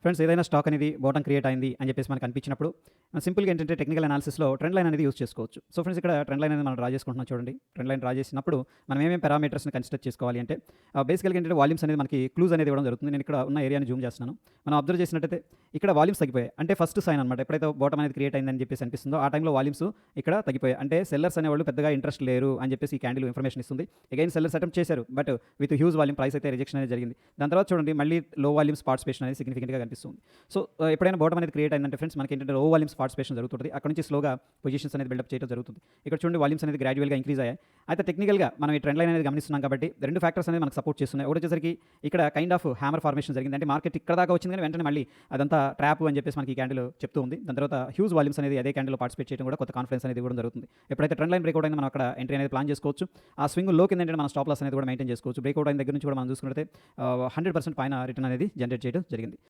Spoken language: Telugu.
ఫ్రెండ్స్ ఏదైనా స్టాక్ అనేది బాటమ్ క్రియేట్ అయింది అని చెప్పేసి మనకు అనిపించినప్పుడు సింపుల్గా ఏంటంటే టెక్నికల్ అనాలిసిస్లో ట్రెండ్ లైన్ అనేది యూస్ చేసుకోవచ్చు. సో ఫ్రెండ్స్ ఇక్కడ ట్రెండ్ లైన్ అనేది మనం డ్రా చేసుకుంటున్నాం చూడండి. ట్రెండ్ లైన్ డ్రా చేసినప్పుడు మనం ఏమేమి పారామీటర్స్ని కన్సిడర్ చేసుకోవాలి అంటే బేసికల్గా ఏంటంటే వాల్యూమ్స్ అనేది మనకి క్లూజ్ అనేది ఇవ్వడం జరుగుతుంది. నేను ఇక్కడ ఉన్న ఏరియాని జూమ్ చేస్తున్నాను. మనం అబ్జర్వ్ చేసినట్టయితే ఇక్కడ వాల్యూమ్స్ తగ్గిపోయాయి. అంటే ఫస్ట్ సైన్ అనమాట. ఎప్పుడైతే బాటమ్ అనేది క్రియేట్ అయిందని చెప్పేసి అనిపిస్తుందో ఆ టైంలో వాల్యూమ్స్ ఇక్కడ తగ్గిపోయాయి. అంటే సెల్లర్స్ అనేవాళ్ళు పెద్దగా ఇంట్రెస్ట్ లేరు అని చెప్పేసి ఈ క్యాండిల్ ఇన్ఫర్మేషన్ ఇస్తుంది. అగైన్ సెల్లర్స్ అటెంప్ట్ చేశారు, but with huge volume price అయితే రిజెక్షన్ అనేది జరిగింది. దాని తర్వాత చూడండి మళ్ళీ లో వాల్యూమ్స్ పార్టిసిపేషన్ అనేది సిగ్నిఫికెంట్గా కనిపిస్తుంది. సో ఎప్పుడైనా బాటమ్ అనేది క్రియేట్ అయిందంటే ఫ్రెండ్స్ మనకి ఏంటంటే లో వాల్యూమ్స్ పార్టిసిపేషన్ జరుగుతుంది. అక్కడ నుంచి స్లోగా పొజిషన్స్ అనేది బిల్డప్ చేయడం జరుగుతుంది. ఇక్కడ చూడండి వాల్యూమ్స్ అనేది గ్రాడ్యువల్గా ఇంక్రీజ్ అయ్యాయి. అయితే టెక్నికల్గా మనం ఈ ట్రెండ్ లైన్ అనేది గమనిస్తున్నాం కాబట్టి రెండు ఫ్యాక్టర్స్ అనేది మనకు సపోర్ట్ చేస్తున్నాయి. ఒకటి వచ్చేసరికి ఇక్కడ కైండ్ ఆఫ్ హ్యామర్ ఫార్మేషన్ జరిగింది. అంటే మార్కెట్ ఇక్కడ దాకా వచ్చింది కానీ వెంటనే మళ్ళీ అదంతా ట్రాప్ అని చెప్పేసి మనకి ఈ క్యాండిల్ చెప్తూ ఉంది. దాని తర్వాత హ్యూజ్ వాల్యూమ్స్ అనేది అదే క్యాండిల్లో పార్టిసిపేట్ చేయడం కూడా కొత్త కాన్ఫిడెన్స్ అనేది ఇవ్వడం జరుగుతుంది. ఎప్పుడైతే ట్రెండ్ లైన్ బ్రేక్అవుట్ అయిందో మనం అక్కడ ఎంట్రీ అనేది ప్లాన్ చేసుకోవచ్చు. ఆ స్వింగ్ లో కింద మనం స్టాప్ లాస్ అనేది కూడా మెయింటైన్ చేసుకోవచ్చు. బ్రేక్అవుట్ అయిన దగ్గర నుంచి కూడా మనం చూసుకుంటే 100% పైన రిటర్న్ అనేది జనరేట్ చేయడం జరిగింది.